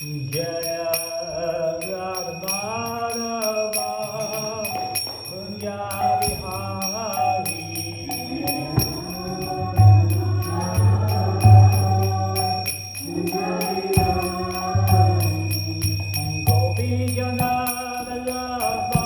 Jaya Radha Kunja Bihari Gopi Jana Vallabha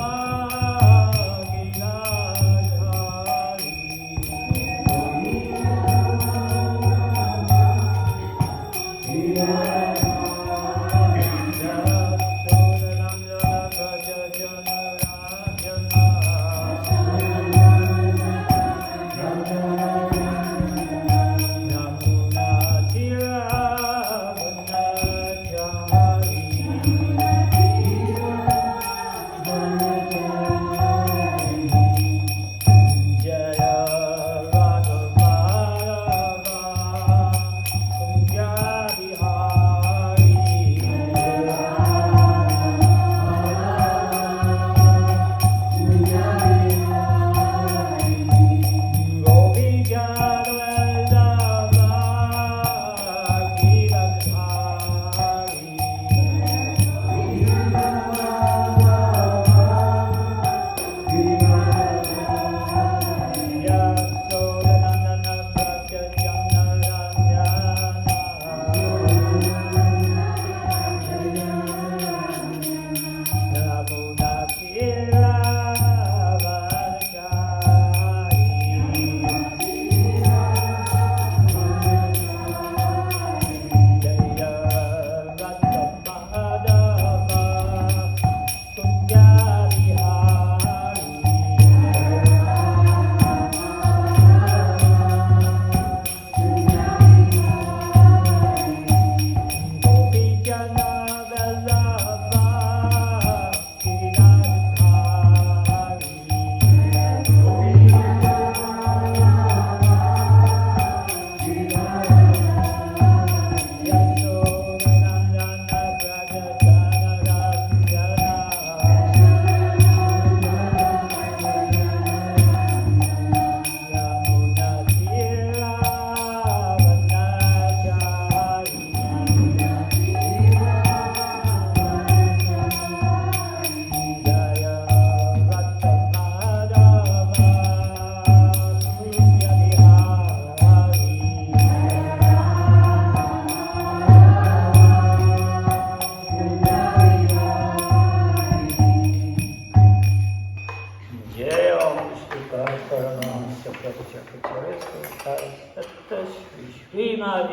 Srimad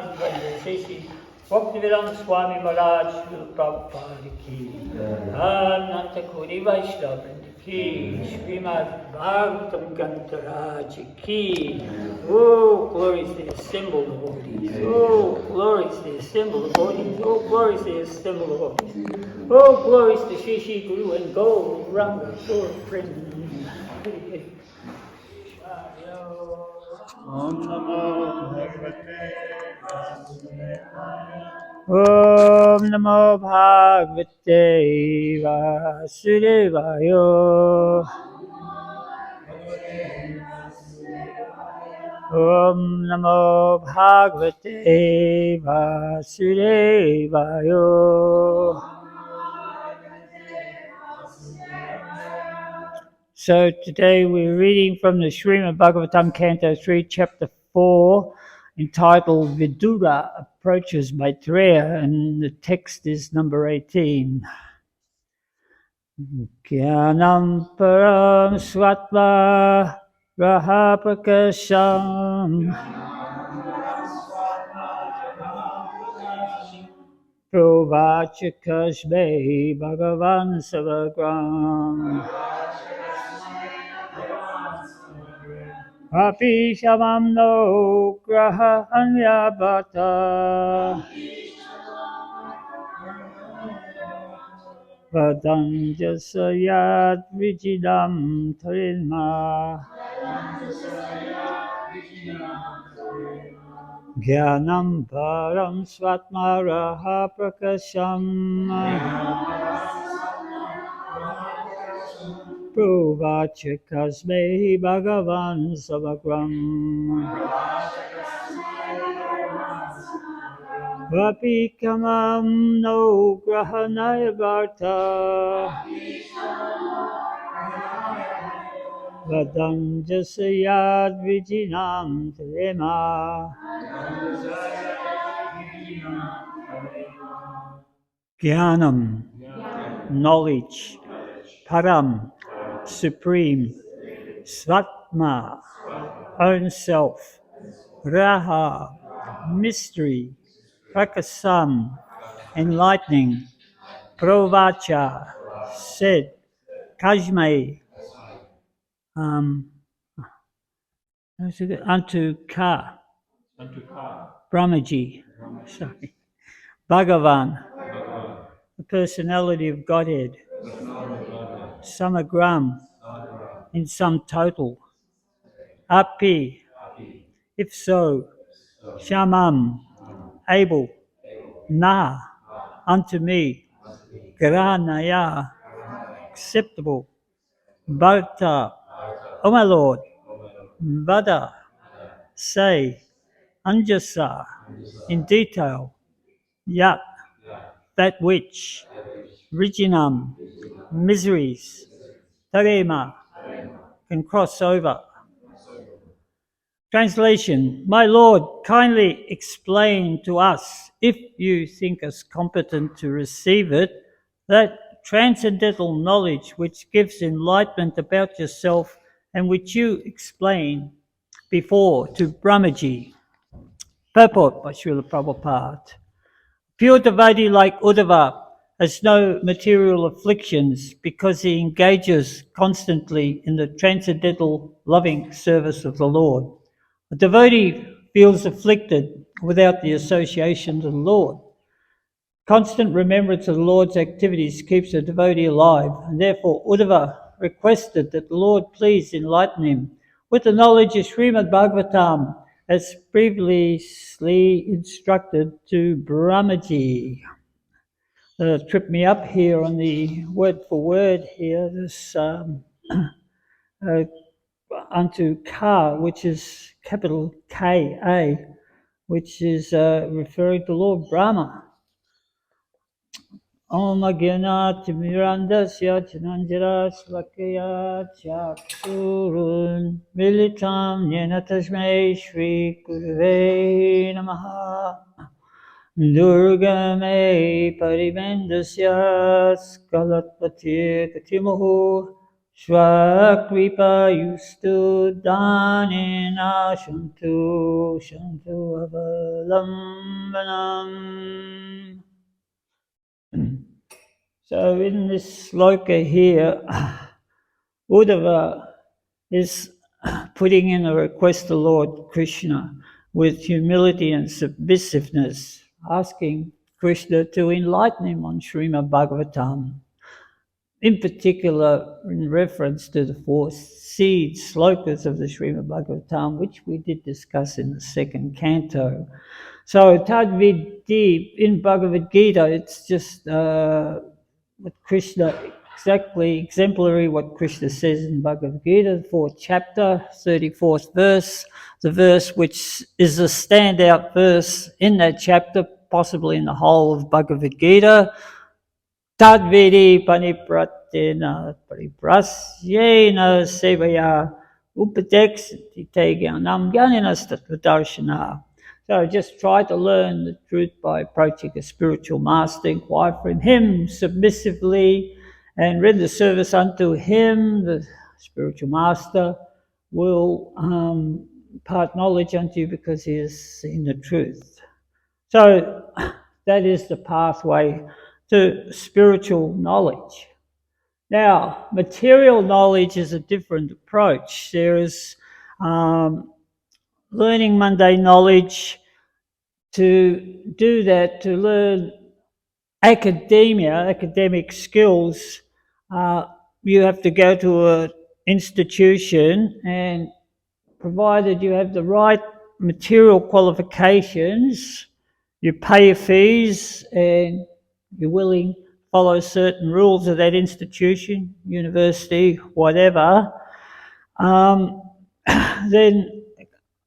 Bhaktivedanta Swami Maharaj Prabhupada ki, Ananta Kori Vaishnava ki, Srimad Bhagavatam Gantaraj ki. Oh, glory to the assembled devotees. Oh, glory to the assembled devotees. Oh, glory to the assembled devotees. Oh, glory to Shri Shri Guru and Gauranga, Lord friend. Om Namo Bhagavate Om Namo Bhagavate Vasudevaya Om Namo Bhagavate Vasudevaya. So today we're reading from the Srimad Bhagavatam Canto 3, Chapter 4, entitled Vidura Approaches Maitreya, and the text is number 18. Jnanam param svatva raha prakasham provachakashme bhagavan savagram api shamam no graha anyabhata Vadanjasayat vijidam tarinma Jnanam param svatma raha prakasham Provachakasme bhagavan savagram Vapi kamam no grahanaya varta. Vadanjasayad vijinam telema. Jnanam, knowledge. Param, supreme. Svatma, own self. Raha, mystery. Prakasam, enlightening. Provacha, said. Kajme, unto Ka, Brahmaji, sorry. Bhagavan, the personality of Godhead. Samagram, in sum total. Api, if so. Shamam, able. Na, unto me. Granaya, acceptable. Bharta, O my Lord. Vada, say. Anjasa, in detail. Yat, that which. Rijinam, miseries. Tarema, can cross over. Translation, my Lord, kindly explain to us, if you think us competent to receive it, that transcendental knowledge which gives enlightenment about yourself and which you explained before to Brahmaji. Purport by Srila Prabhupada. Pure devotee like Uddhava has no material afflictions because he engages constantly in the transcendental loving service of the Lord. A devotee feels afflicted without the association of the Lord. Constant remembrance of the Lord's activities keeps a devotee alive, and therefore Uddhava requested that the Lord please enlighten him with the knowledge of Srimad Bhagavatam as previously instructed to Brahmaji. Trip me up here on the word for word here, this unto Ka, which is capital K-A, which is referring to Lord Brahma. Om Agyanat Mirandasya Chananjara Svakaya Chaksurun Militam Yena Tasmai Shri Gurave Namaha Durgame Parivendasya Skalatpati Katimuhu Swakripa Yustu Danina Shantu Shantu Avalambanam. So in this sloka here, Uddhava is putting in a request to Lord Krishna with humility and submissiveness, asking Krishna to enlighten him on Srimad Bhagavatam, in particular in reference to the four seed slokas of the Srimad Bhagavatam, which we did discuss in the second canto. So Tadvidi in Bhagavad Gita, it's just what Krishna, exactly exemplary what Krishna says in Bhagavad Gita, 4th chapter, 34th verse, the verse which is a standout verse in that chapter, possibly in the whole of Bhagavad Gita. Tadvidi panipratena pariprasyena sevaya upadekshati te jnanam jnaninas tattvadarshana. So just try to learn the truth by approaching a spiritual master, inquire from him submissively, and render service unto him. The spiritual master will impart knowledge unto you because he has seen the truth. So that is the pathway to spiritual knowledge. Now, material knowledge is a different approach. There is learning mundane knowledge. To do that, to learn academic skills, you have to go to an institution, and provided you have the right material qualifications, you pay your fees and you're willing to follow certain rules of that institution, university, whatever, then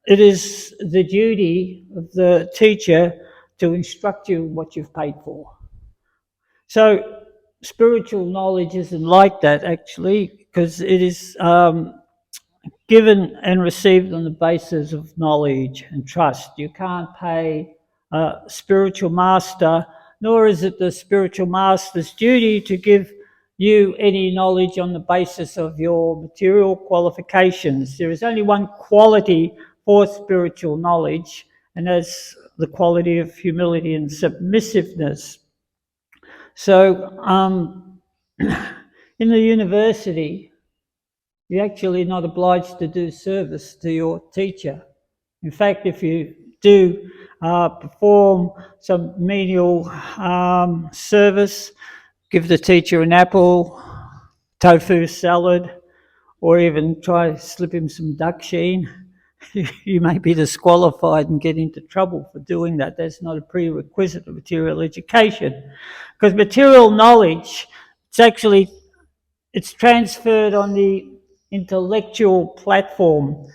it is the duty of the teacher to instruct you what you've paid for. So spiritual knowledge isn't like that, actually, because it is given and received on the basis of knowledge and trust. You can't pay a spiritual master, nor is it the spiritual master's duty to give you any knowledge on the basis of your material qualifications. There is only one quality for spiritual knowledge, and that's the quality of humility and submissiveness. So in the university, you're actually not obliged to do service to your teacher. In fact, if you do perform some menial service, give the teacher an apple, tofu salad, or even try to slip him some duck sheen, you may be disqualified and get into trouble for doing that. That's not a prerequisite of material education. Because material knowledge, it's transferred on the intellectual platform,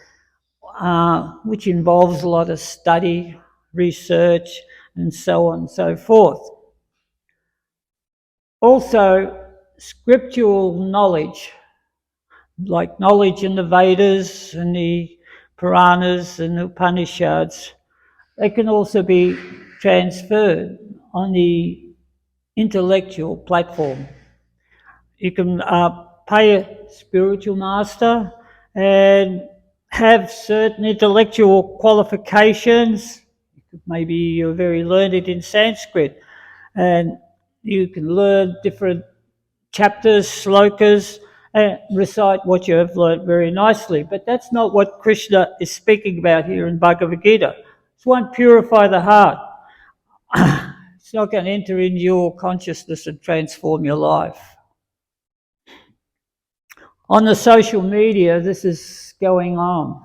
which involves a lot of study, research, and so on and so forth. Also, scriptural knowledge, like knowledge in the Vedas and the Puranas and the Upanishads, they can also be transferred on the intellectual platform. You can pay a spiritual master and have certain intellectual qualifications. Maybe you're very learned in Sanskrit, and you can learn different chapters, slokas, and recite what you have learned very nicely. But that's not what Krishna is speaking about here in Bhagavad Gita. It's one, purify the heart. It's not going to enter into your consciousness and transform your life. On the social media, this is going on.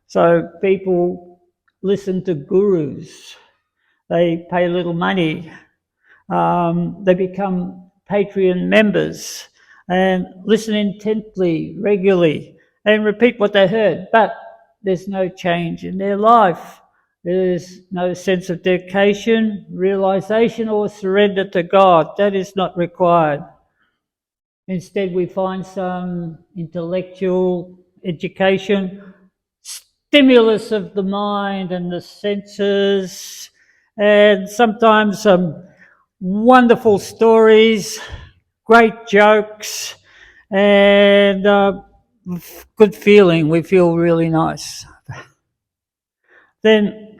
So people listen to gurus. They pay a little money. They become Patreon members and listen intently, regularly, and repeat what they heard. But there's no change in their life. There's no sense of dedication, realization, or surrender to God. That is not required. Instead, we find some intellectual education, stimulus of the mind and the senses, and sometimes some wonderful stories, great jokes, and good feeling. We feel really nice. Then,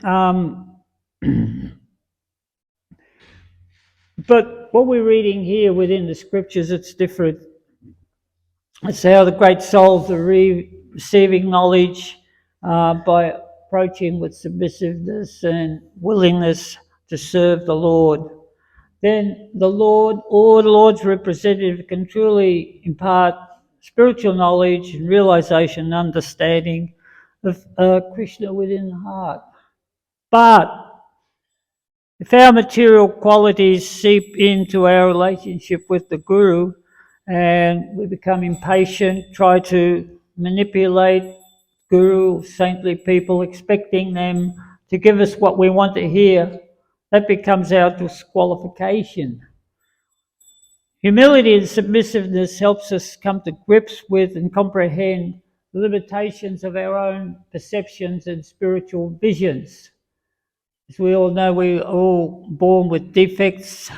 but what we're reading here within the scriptures, it's different. It's how the great souls are receiving knowledge by approaching with submissiveness and willingness to serve the Lord. Then the Lord, or the Lord's representative, can truly impart spiritual knowledge and realization and understanding of Krishna within the heart. But if our material qualities seep into our relationship with the Guru and we become impatient, try to manipulate Guru, saintly people, expecting them to give us what we want to hear, that becomes our disqualification. Humility and submissiveness helps us come to grips with and comprehend the limitations of our own perceptions and spiritual visions. As we all know, we're all born with defects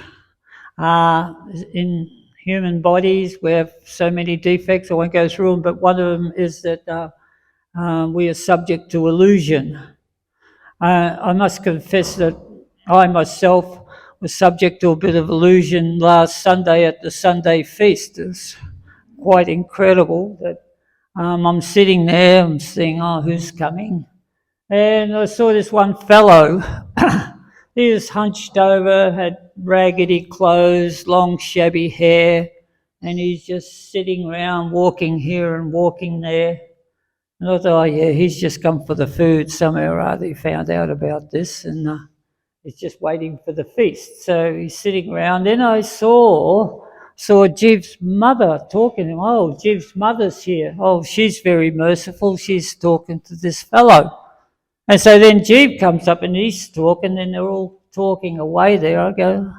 in human bodies. We have so many defects, I won't go through them, but one of them is that we are subject to illusion. I must confess that I myself was subject to a bit of illusion last Sunday at the Sunday feast. It was quite incredible that I'm sitting there, I'm seeing, who's coming? And I saw this one fellow. He was hunched over, had raggedy clothes, long shabby hair, and he's just sitting around, walking here and walking there. And I thought, he's just come for the food. Somehow or other he found out about this, and he's just waiting for the feast. So he's sitting around. Then I saw Jiv's mother talking to him. Oh, Jiv's mother's here. Oh, she's very merciful. She's talking to this fellow. And so then Jeev comes up and he's talking, and they're all talking away there, I go,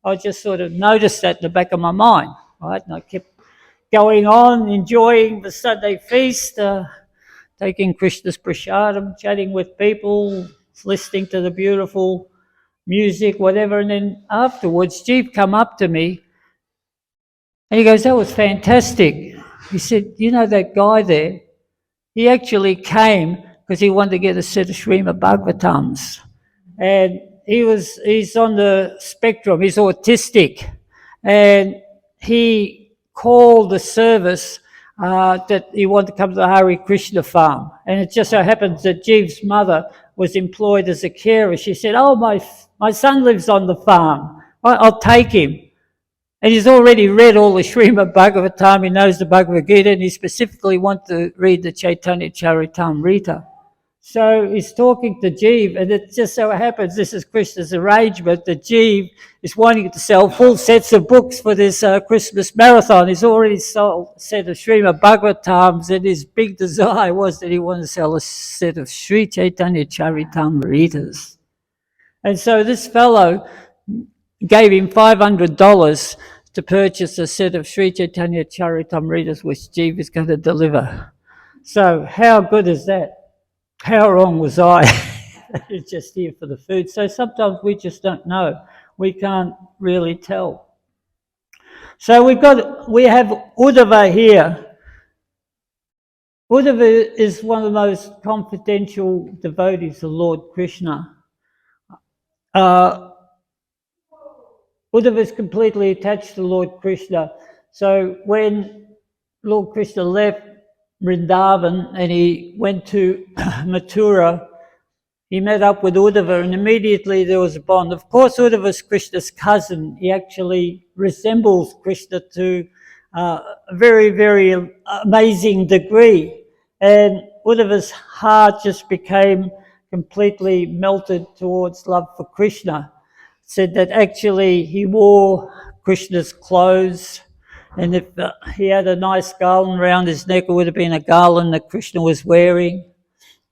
I just sort of noticed that in the back of my mind, right? And I kept going on, enjoying the Sunday feast, taking Krishna's prasadam, chatting with people, listening to the beautiful music, whatever. And then afterwards, Jeev come up to me and he goes, that was fantastic. He said, you know that guy there? He actually came because he wanted to get a set of Srimad Bhagavatams. And he's on the spectrum, he's autistic. And he called the service that he wanted to come to the Hare Krishna farm. And it just so happens that Jeev's mother was employed as a carer. She said, oh, my son lives on the farm. I'll take him. And he's already read all the Srimad Bhagavatam, he knows the Bhagavad Gita, and he specifically wants to read the Chaitanya Charitamrita. So he's talking to Jeev, and it just so happens, this is Krishna's arrangement, that Jeev is wanting to sell full sets of books for this Christmas marathon. He's already sold a set of Srimad Bhagavatams, and his big desire was that he wanted to sell a set of Sri Chaitanya Charitamritas. And so this fellow gave him $500 to purchase a set of Sri Chaitanya Charitamritas, which Jeev is going to deliver. So how good is that? How wrong was I? It's just here for the food. So sometimes we just don't know. We can't really tell. So we have Uddhava here. Uddhava is one of the most confidential devotees of Lord Krishna. Uddhava is completely attached to Lord Krishna. So when Lord Krishna left Vrindavan and he went to Mathura, he met up with Uddhava and immediately there was a bond. Of course, Uddhava is Krishna's cousin. He actually resembles Krishna to a very, very amazing degree. And Uddhava's heart just became completely melted towards love for Krishna. Said that actually he wore Krishna's clothes, and if he had a nice garland around his neck, it would have been a garland that Krishna was wearing.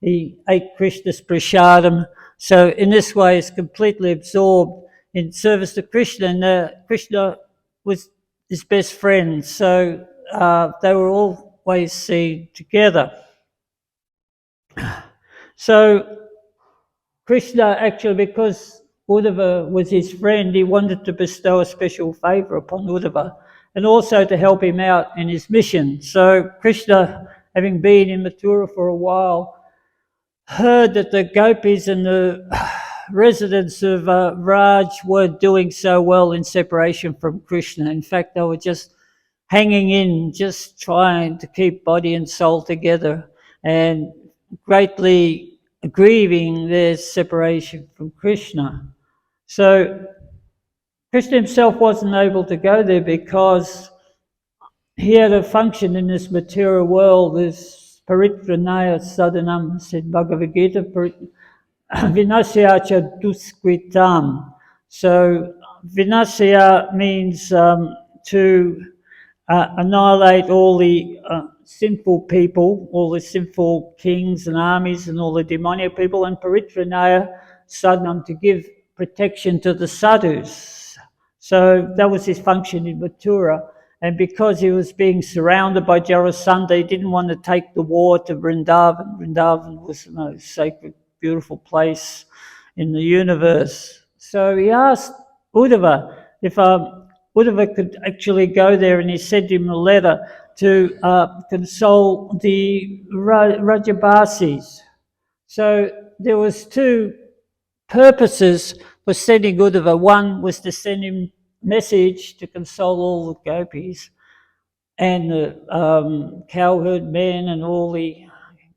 He ate Krishna's prasadam. So in this way, he's completely absorbed in service to Krishna, and Krishna was his best friend. So they were always seen together. So Krishna actually, because Uddhava was his friend, he wanted to bestow a special favour upon Uddhava and also to help him out in his mission. So Krishna, having been in Mathura for a while, heard that the gopis and the residents of Raj were doing so well in separation from Krishna. In fact, they were just hanging in, just trying to keep body and soul together and greatly grieving their separation from Krishna. So Krishna himself wasn't able to go there because he had a function in this material world, this paritranaya sadhanam, said Bhagavad Gita, vinasya cha duskritam. So vinasya means to annihilate all the sinful people, all the sinful kings and armies and all the demoniac people, and paritranaya sadhanam, to give protection to the sadhus. So that was his function in Mathura. And because he was being surrounded by Jarasandha, he didn't want to take the war to Vrindavan. Vrindavan was the most sacred, beautiful place in the universe. So he asked Uddhava if Uddhava could actually go there, and he sent him a letter to console the Rajabasis. So there was two purposes for sending Uddhava. One was to send him message to console all the gopis and the cowherd men and all the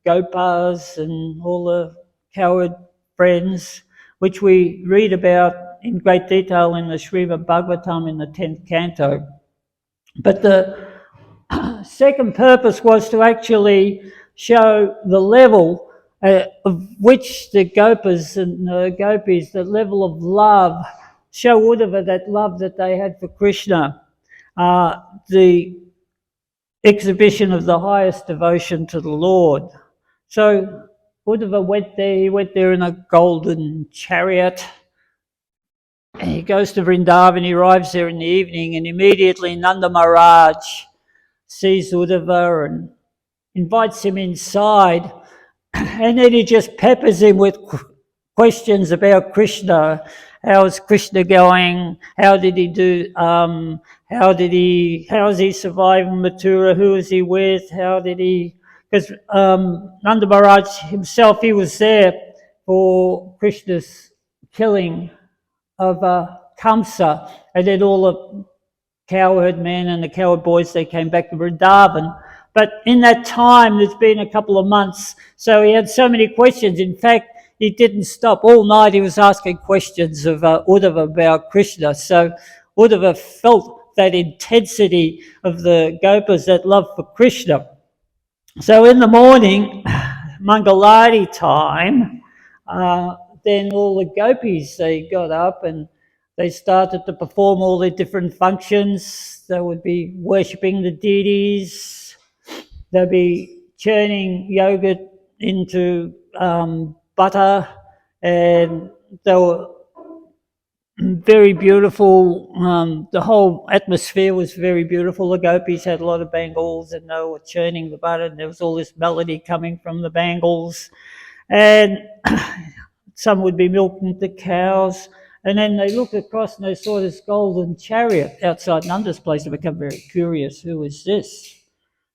gopas and all the cowherd friends, which we read about in great detail in the Srimad Bhagavatam in the 10th canto. But the second purpose was to actually show the level of which the gopas and the gopis, the level of love, show Uddhava that love that they had for Krishna, the exhibition of the highest devotion to the Lord. So Uddhava went there. He went there in a golden chariot, he goes to Vrindavan, he arrives there in the evening, and immediately Nanda Maharaj sees Uddhava and invites him inside, and then he just peppers him with questions about Krishna. How's Krishna going? How did he do? How is he surviving Mathura? Who is he with? How did he? Because Nanda Maharaj himself, he was there for Krishna's killing of Kamsa, and then all the cowherd men and the cowherd boys, they came back to Vrindavan. But in that time, there's been a couple of months, so he had so many questions. In fact, he didn't stop. All night he was asking questions of Uddhava about Krishna. So Uddhava felt that intensity of the Gopas, that love for Krishna. So in the morning, Mangalati time, then all the gopis, they got up and they started to perform all their different functions. They would be worshipping the deities. They'd be churning yogurt into butter, and they were very beautiful. The whole atmosphere was very beautiful. The gopis had a lot of bangles, and they were churning the butter, and there was all this melody coming from the bangles. And some would be milking the cows, and then they looked across and they saw this golden chariot outside Nanda's place. They became very curious. Who is this?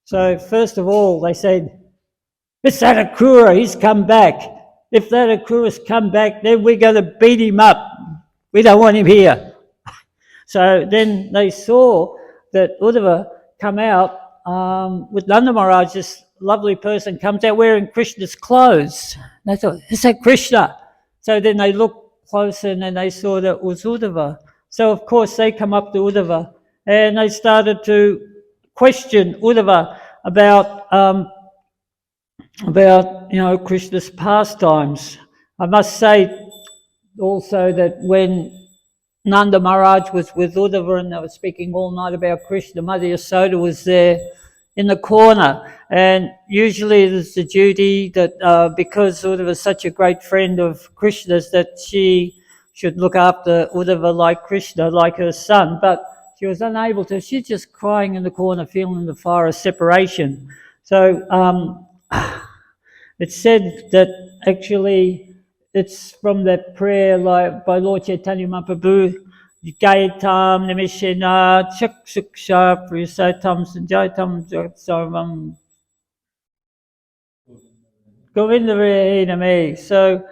So first of all, they said, it's that Akrura, he's come back. If that Akrura's come back, then we're going to beat him up. We don't want him here. So then they saw that Uddhava come out with Nanda Maharaj, this lovely person comes out wearing Krishna's clothes. And they thought, is that Krishna? So then they looked closer and then they saw that it was Uddhava. So of course they come up to Uddhava and they started to question Uddhava about Krishna's pastimes. I must say also that when Nanda Maharaj was with Uddhava and they were speaking all night about Krishna, Mother Yasoda was there in the corner, and usually there's the duty that because Uddhava is such a great friend of Krishna's, that she should look after Uddhava like Krishna, like her son, but she was unable to. She's just crying in the corner, feeling the fire of separation. So it's said that actually it's from that prayer like by Lord Chaitanya Mahaprabhu, Gayatam Nimishena Chakshuksha Priyasatam Sanjaitam Sarvam Govindavayiname. So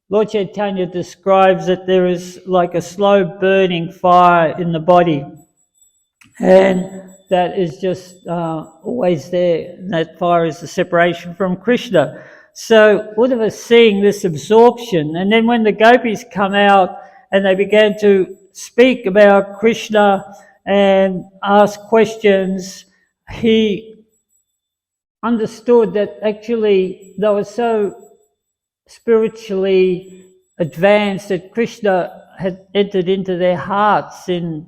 Lord Chaitanya describes that there is like a slow burning fire in the body, and that is just always there. And that fire is the separation from Krishna. So Uddhava is seeing this absorption, and then when the gopis come out and they began to speak about Krishna and ask questions, he understood that actually they were so spiritually advanced that Krishna had entered into their hearts in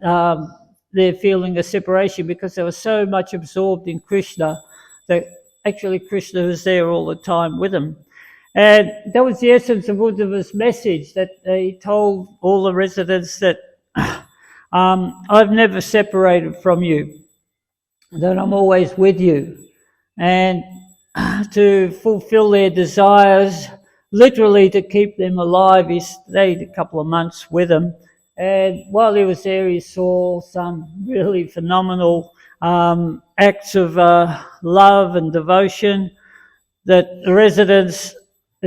their feeling of separation, because they were so much absorbed in Krishna that actually Krishna was there all the time with them. And that was the essence of Uddhava's message, that he told all the residents that I've never separated from you, that I'm always with you. And to fulfill their desires, literally to keep them alive, he stayed a couple of months with them. And while he was there, he saw some really phenomenal acts of love and devotion that the residents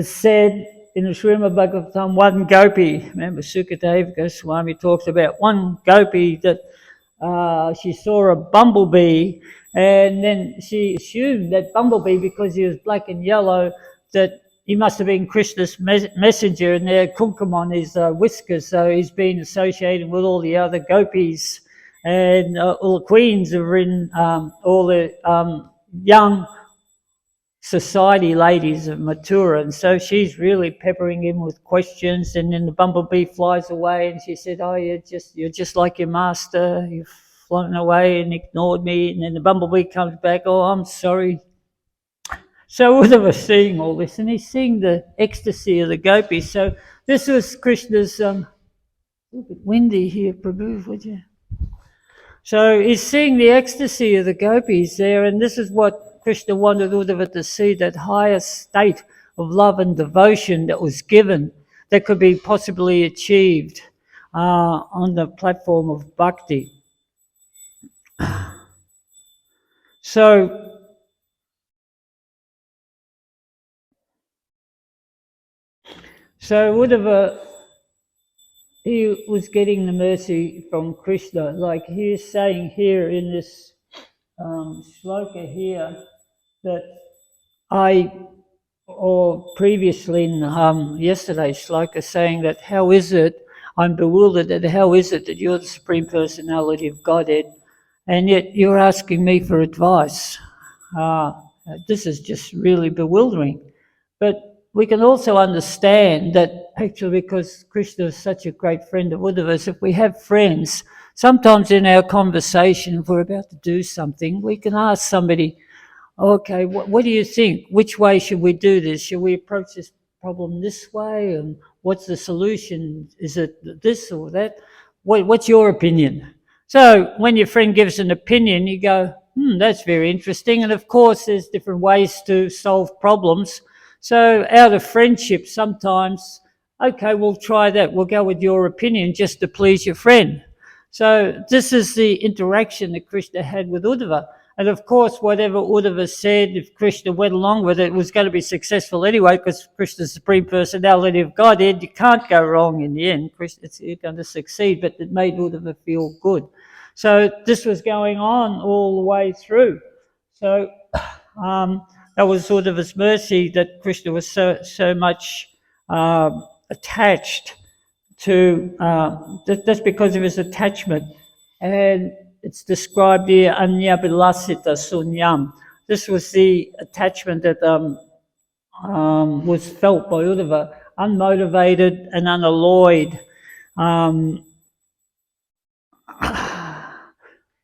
said in the Srimad Bhagavatam. One gopi, remember Sukadeva Goswami talks about one gopi that she saw a bumblebee, and then she assumed that bumblebee, because he was black and yellow, that he must have been Krishna's messenger, and there kumkum on his whiskers, so he's been associated with all the other gopis and all the queens are in all the young society ladies of Mathura, and so she's really peppering him with questions, and then the bumblebee flies away and she said, oh, you're just like your master, you've flown away and ignored me. And then the bumblebee comes back, oh, I'm sorry. So Uddhava was seeing all this, and he's seeing the ecstasy of the gopis. So this was Krishna's a bit windy here, Prabhu, would you? So he's seeing the ecstasy of the gopis there, and this is what Krishna wanted Uddhava to see, that higher state of love and devotion that was given, that could be possibly achieved on the platform of bhakti. So Uddhava, he was getting the mercy from Krishna, like he is saying here in this shloka here, that or previously in yesterday's shloka, saying that how is it, I'm bewildered that how is it that you're the Supreme Personality of Godhead and yet you're asking me for advice? This is just really bewildering. But we can also understand that actually, because Krishna is such a great friend of Uddhava's, if we have friends, sometimes in our conversation, if we're about to do something, we can ask somebody, okay, what do you think? Which way should we do this? Should we approach this problem this way? And what's the solution? Is it this or that? What's your opinion? So when your friend gives an opinion, you go, that's very interesting. And of course, there's different ways to solve problems. So out of friendship, sometimes, okay, we'll try that. We'll go with your opinion just to please your friend. So this is the interaction that Krishna had with Uddhava. And of course, whatever Uddhava said, if Krishna went along with it, was going to be successful anyway, because Krishna's the Supreme Personality of Godhead. You can't go wrong in the end. You're going to succeed, but it made Uddhava feel good. So this was going on all the way through. So that was Uddhava's mercy, that Krishna was so much attached to, that's because of his attachment. And it's described here, anyabilasita sunyam. This was the attachment that was felt by Uddhava, unmotivated and unalloyed.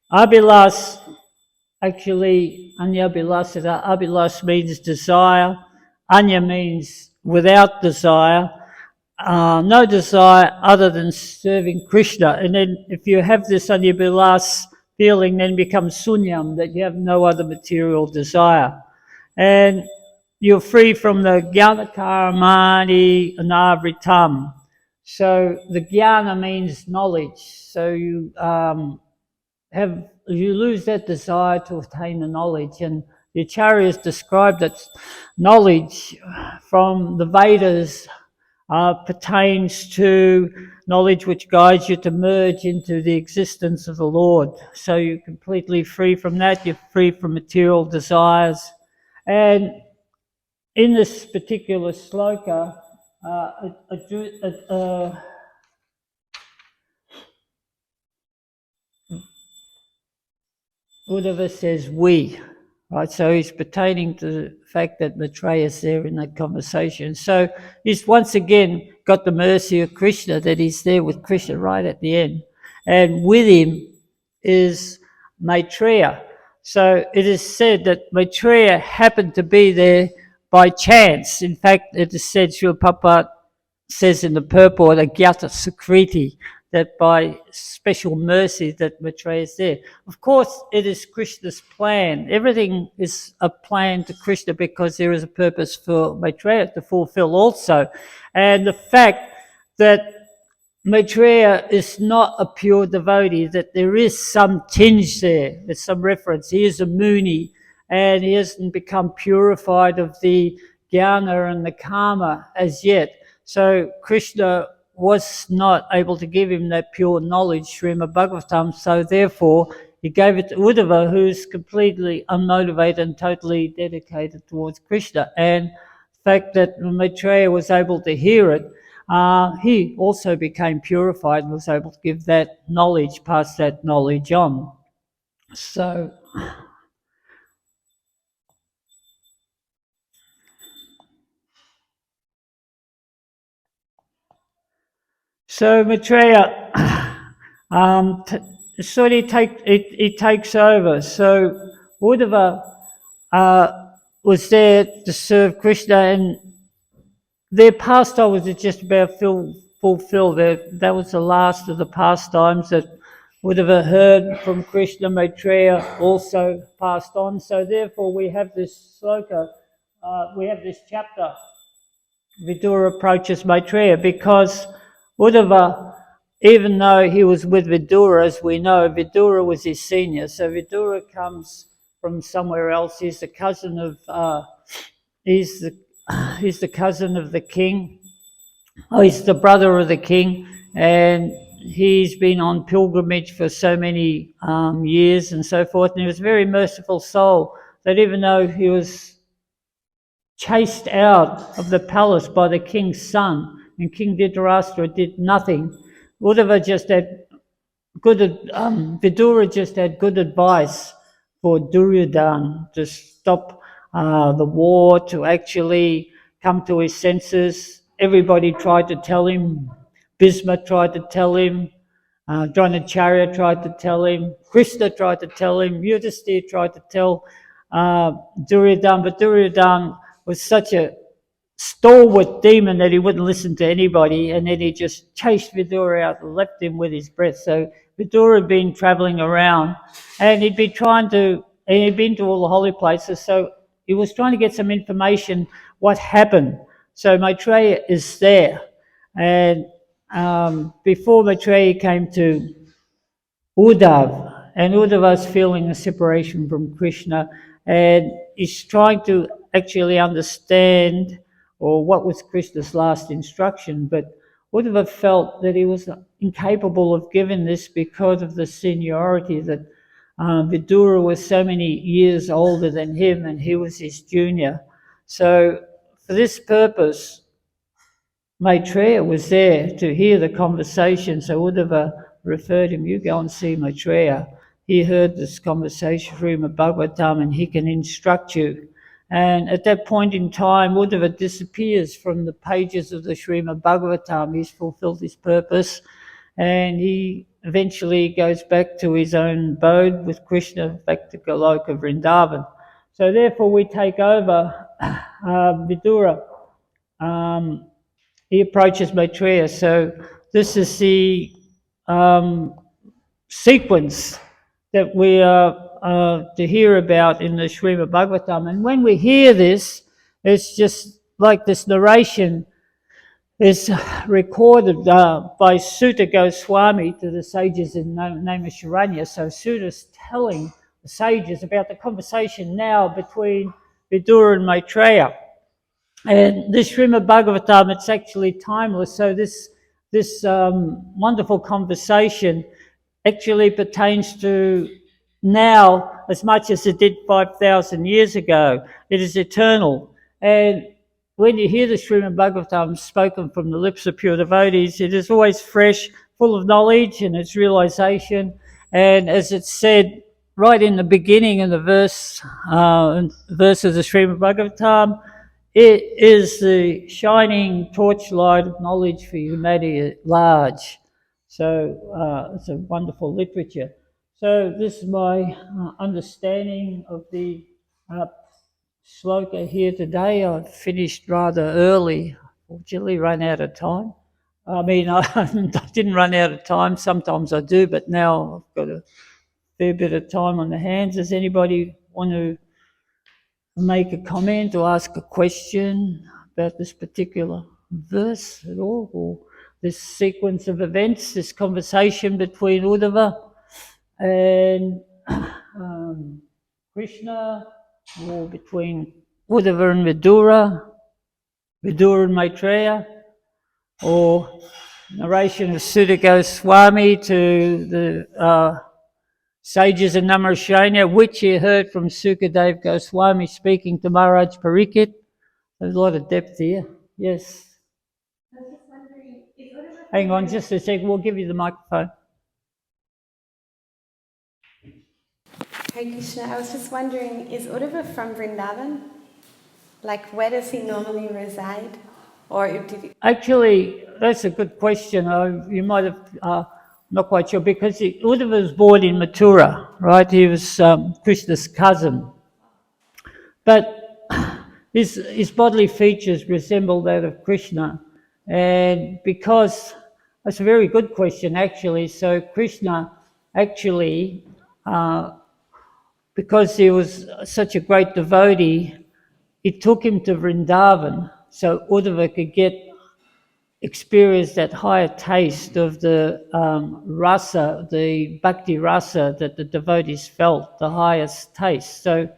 Abhilas, actually, anyabilasita, abhilas means desire, anya means without desire, no desire other than serving Krishna. And then if you have this anyabilas feeling, then becomes sunyam, that you have no other material desire. And you're free from the jnana karmani anavritam. So the jnana means knowledge. So you lose that desire to attain the knowledge. And the acharyas described that knowledge from the Vedas pertains to knowledge which guides you to merge into the existence of the Lord. So you're completely free from that. You're free from material desires. And in this particular sloka, Uddhava says we, right? So he's pertaining to the fact that Maitreya is there in that conversation. So he's once again got the mercy of Krishna, that he's there with Krishna right at the end. And with him is Maitreya. So it is said that Maitreya happened to be there by chance. In fact, it is said, Srila Prabhupada says in the purport, Agyata Sukriti, that by special mercy that Maitreya is there. Of course, it is Krishna's plan. Everything is a plan to Krishna because there is a purpose for Maitreya to fulfill also. And the fact that Maitreya is not a pure devotee, that there is some tinge there, there's some reference. He is a Muni and he hasn't become purified of the jnana and the karma as yet. So Krishna was not able to give him that pure knowledge, Srimad Bhagavatam, so therefore he gave it to Uddhava, who's completely unmotivated and totally dedicated towards Krishna. And the fact that Maitreya was able to hear it, he also became purified and was able to give that knowledge, pass that knowledge on. So Maitreya, he takes over. So Uddhava was there to serve Krishna, and their pastime was just about fulfill. That was the last of the pastimes that would have heard from Krishna. Maitreya also passed on. So therefore we have this sloka, we have this chapter, Vidura approaches Maitreya, because Uddhava, even though he was with Vidura, as we know, Vidura was his senior. So Vidura comes from somewhere else. He's the cousin of he's the cousin of the king. Oh, he's the brother of the king, and he's been on pilgrimage for so many years and so forth. And he was a very merciful soul that even though he was chased out of the palace by the king's son, and King Dhritarashtra did nothing, Uddhava just had Vidura just had good advice for Duryodhana to stop the war, to actually come to his senses. Everybody tried to tell him. Bhisma tried to tell him. Dronacharya tried to tell him. Krishna tried to tell him. Yudhisthira tried to tell Duryodhana, but Duryodhana was such a stalwart demon that he wouldn't listen to anybody, and then he just chased Vidura out and left him with his breath. So Vidura had been travelling around, and he'd been to all the holy places, so he was trying to get some information what happened. So Maitreya is there, and before Maitreya came to Uddhava, and Uddhava's feeling a separation from Krishna, and he's trying to actually understand or what was Krishna's last instruction, but Uddhava felt that he was incapable of giving this because of the seniority, that Vidura was so many years older than him and he was his junior. So for this purpose, Maitreya was there to hear the conversation. So Uddhava referred him, you go and see Maitreya. He heard this conversation, Srimad Bhagavatam, and he can instruct you. And at that point in time, Uddhava disappears from the pages of the Srimad Bhagavatam. He's fulfilled his purpose, and he eventually goes back to his own abode with Krishna, back to Goloka Vrindavan. So therefore we take over Vidura. He approaches Maitreya. So this is the sequence that we are to hear about in the Srimad Bhagavatam. And when we hear this, it's just like this narration is recorded by Sutta Goswami to the sages in Naimisharanya. So Sutta's telling the sages about the conversation now between Vidura and Maitreya. And this Srimad Bhagavatam, it's actually timeless. So this wonderful conversation actually pertains to now as much as it did 5,000 years ago. It is eternal. And when you hear the Srimad Bhagavatam spoken from the lips of pure devotees, it is always fresh, full of knowledge and its realization. And as it's said right in the beginning of the verse of the Srimad Bhagavatam, it is the shining torchlight of knowledge for humanity at large. So it's a wonderful literature. So this is my understanding of the sloka here today. I finished rather early. Fortunately, ran out of time. I mean, I didn't run out of time. Sometimes I do, but now I've got a fair bit of time on the hands. Does anybody want to make a comment or ask a question about this particular verse at all, or this sequence of events, this conversation between Uddhava and Krishna, or between Uddhava and Vidura, Vidura and Maitreya, or narration of Sutta Goswami to the sages in Naimisharanya, which he heard from Sukadev Goswami speaking to Maharaj Pariksit. There's a lot of depth here. Yes. I was just wondering, is Uddhava... Hang on just a second, we'll give you the microphone. Hare Krishna, I was just wondering, is Uddhava from Vrindavan? Like, where does he normally reside? Or did he... Actually, that's a good question. You might have... not quite sure, because Uddhava was born in Mathura, right? He was Krishna's cousin. But his bodily features resemble that of Krishna. And because That's a very good question, actually. So Krishna actually, because he was such a great devotee, it took him to Vrindavan so Uddhava could experience that higher taste of the rasa, the bhakti rasa that the devotees felt, the highest taste. So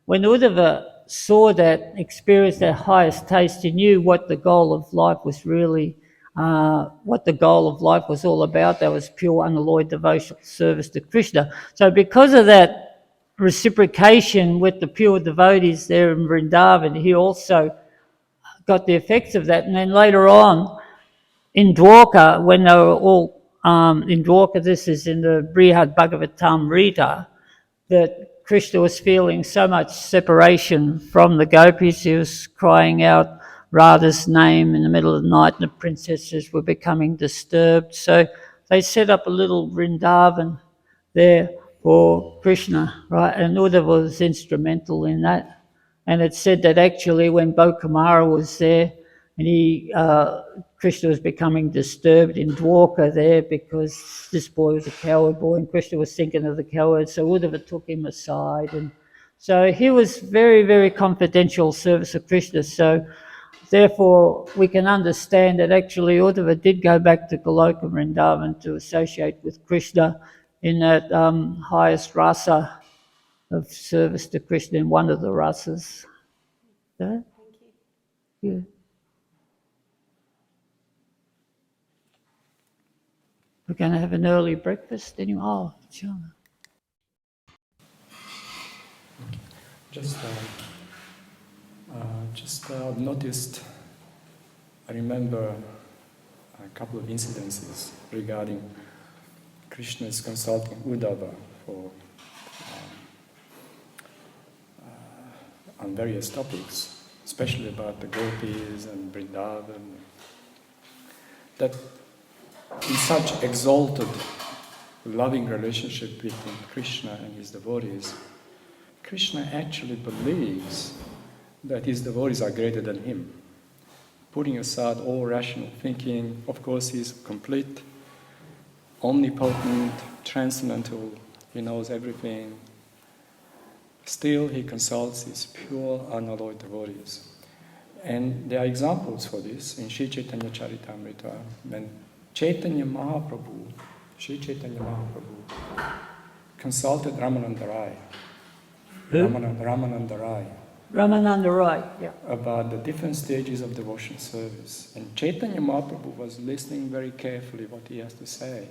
when Uddhava saw that, experienced that highest taste, he knew what the goal of life was really, what the goal of life was all about. That was pure, unalloyed devotional service to Krishna. So because of that reciprocation with the pure devotees there in Vrindavan, he also got the effects of that. And then later on, in Dwarka, when they were all in Dwarka, this is in the Srimad Bhagavatam Rita, that Krishna was feeling so much separation from the gopis. He was crying out Radha's name in the middle of the night, and the princesses were becoming disturbed. So they set up a little Vrindavan there for Krishna, right? And Uddhava was instrumental in that. And it said that actually when Bokamara was there, and Krishna was becoming disturbed in Dwarka there because this boy was a coward boy, and Krishna was thinking of the coward, so Uddhava took him aside. And so he was very, very confidential service of Krishna. So therefore, we can understand that actually Uddhava did go back to Goloka Vrindavan to associate with Krishna in that highest rasa of service to Krishna in one of the rasas. Yeah? Yeah. We're going to have an early breakfast anyway. Oh, sure. Just noticed, I remember a couple of incidences regarding Krishna's consulting Uddhava for on various topics, especially about the gopis and Vrindavan. That in such exalted, loving relationship between Krishna and his devotees, Krishna actually believes that his devotees are greater than him. Putting aside all rational thinking, of course he's complete, omnipotent, transcendental, he knows everything. Still he consults his pure, unalloyed devotees. And there are examples for this in Sri Chaitanya Charitamrita, when Chaitanya Mahaprabhu, Sri Chaitanya Mahaprabhu, consulted Ramananda Rai. Ramananda Rai. Ramananda Rai, yeah. About the different stages of devotion service. And Chaitanya Mahaprabhu was listening very carefully what he has to say.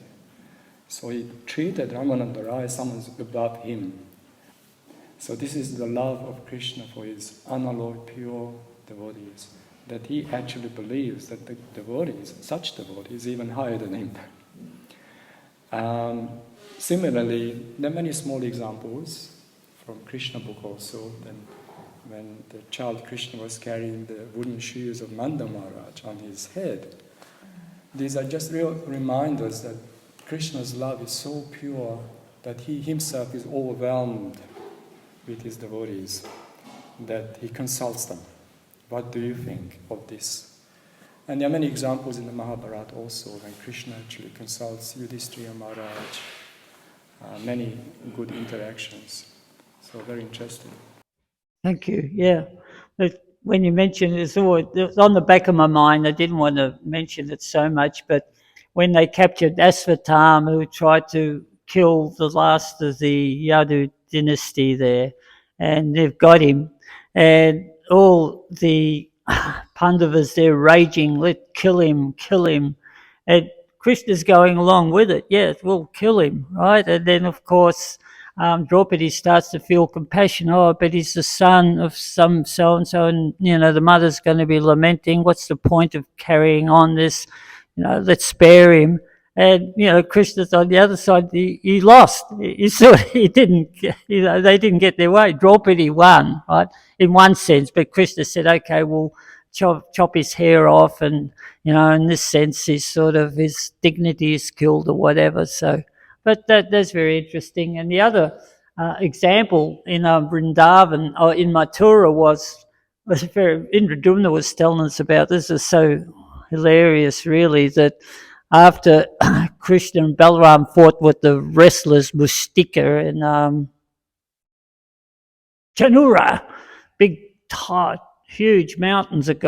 So he treated Ramananda Rai as someone above him. So this is the love of Krishna for his unalloyed, pure devotees, that he actually believes that the devotees, such devotees, even higher than him. Similarly, there are many small examples from Krishna book also, when the child Krishna was carrying the wooden shoes of Nanda Maharaj on his head. These are just real reminders that Krishna's love is so pure that he himself is overwhelmed with his devotees, that he consults them. What do you think of this? And there are many examples in the Mahabharata also, when Krishna actually consults Yudhishthira Maharaj, many good interactions. So very interesting. Thank you, yeah. But when you mentioned it, it was on the back of my mind. I didn't want to mention it so much, but when they captured Asvatthama, who tried to kill the last of the Yadu dynasty there, and they've got him, and all the Pandavas there raging, kill him, and Krishna's going along with it. Yes, we'll kill him, right? And then of course Draupadi starts to feel compassion. Oh, but he's the son of some so and so, and the mother's going to be lamenting. What's the point of carrying on this? Let's spare him. And Krishna's on the other side. He lost. He didn't. They didn't get their way. Draupadi won, right? In one sense, but Krishna said, "Okay, we'll chop his hair off," and in this sense, his dignity is killed or whatever. So, but that's very interesting. And the other example in Vrindavan or in Mathura was very. Indradumna was telling us about this. Is so hilarious, really, that after Krishna and Balaram fought with the wrestlers Mustika and Chanura, big, huge mountains of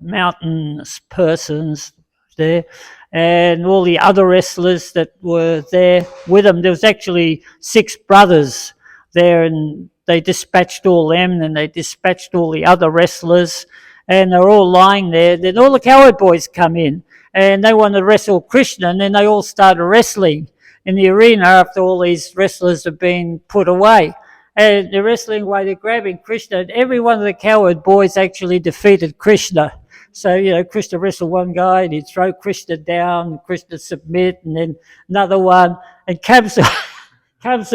mountainous persons there, and all the other wrestlers that were there with them. There was actually 6 brothers there, and they dispatched all them, and they dispatched all the other wrestlers, and they're all lying there. Then all the cowherd boys come in, and they want to wrestle Krishna, and then they all started wrestling in the arena after all these wrestlers have been put away. And they're wrestling away, they're grabbing Krishna, and every one of the cowherd boys actually defeated Krishna. So, Krishna wrestled one guy, and he'd throw Krishna down, Krishna submit, and then another one. And Kamsa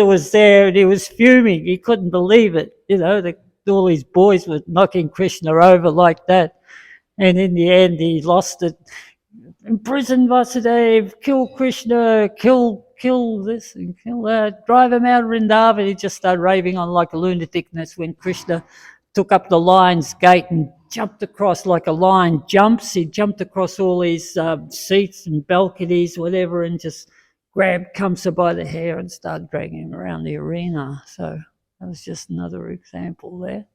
was there, and he was fuming. He couldn't believe it. All these boys were knocking Krishna over like that. And in the end, he lost it. Imprison Vasudev, kill Krishna, kill this and kill that, drive him out of Vrindavan. He just started raving on like a lunatic. And that's when Krishna took up the lion's gate and jumped across like a lion jumps. He jumped across all these seats and balconies, whatever, and just grabbed Kamsa by the hair and started dragging him around the arena. So that was just another example there.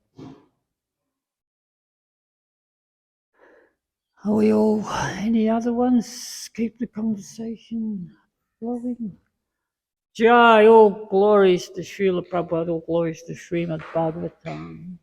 Are we all, any other ones? Keep the conversation flowing. Jai, all glories to Srila Prabhupada, all glories to Srimad Bhagavatam.